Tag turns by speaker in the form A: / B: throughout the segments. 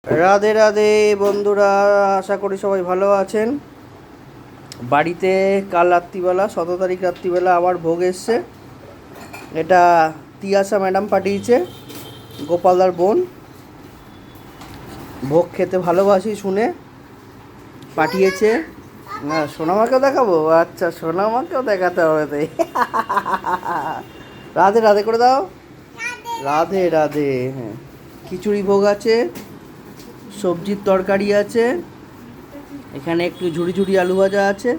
A: রাধে রাধে বন্ধুরা, আশা করি সবাই ভালো আছেন। বাড়িতে কাল রাত্রিবেলা 17 তারিখ রাত্রিবেলা আবার ভোগ এসছে। এটা তিয়াশা ম্যাডাম পাঠিয়েছে, গোপালদার বোন। ভোগ খেতে ভালোবাসি শুনে পাঠিয়েছে। না, সোনামাকেও দেখাবো? আচ্ছা, সোনামাকেও দেখাতে হবে তাই। রাধে রাধে করে দাও। রাধে রাধে। হ্যাঁ, খিচুড়ি ভোগ আছে, সবজির তরকারি আছে, এখানে একটু ঝুড়ি ঝুড়ি আলু ভাজা আছে,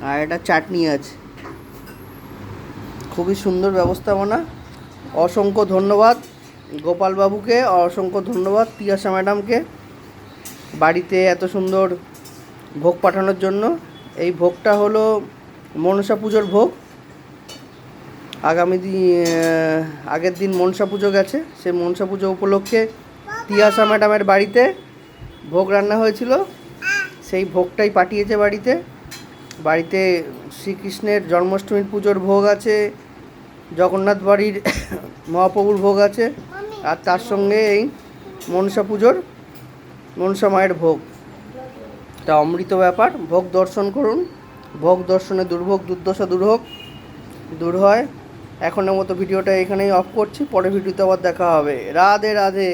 A: আর একটা চাটনি আছে। খুবই সুন্দর ব্যবস্থাপনা। অসংখ্য ধন্যবাদ গোপালবাবুকে, অসংখ্য ধন্যবাদ তিয়াশা ম্যাডামকে বাড়িতে এত সুন্দর ভোগ পাঠানোর জন্য। এই ভোগটা হলো মনসা পুজোর ভোগ। আগের দিন মনসা পুজো গেছে, সেই মনসা পুজো উপলক্ষে তিয়াশা ম্যাডামের বাড়িতে ভোগ রান্না হয়েছিল। সেই ভোগটাই পাঠিয়েছে বাড়িতে। বাড়িতে শ্রীকৃষ্ণের জন্মাষ্টমীর পুজোর ভোগ আছে, জগন্নাথ বাড়ির মহাপ্রভুর ভোগ আছে, আর তার সঙ্গে এই মনসা পুজোর মনসা মায়ের ভোগ। এটা অমৃত ব্যাপার। ভোগ দর্শন করুন। ভোগ দর্শনে দুর্ভোগ দুর্দশা দূর হয়। এখনের মতো ভিডিওটা এখানেই অফ করছি, পরে ভিডিওতে আবার দেখা হবে। রাধে রাধে।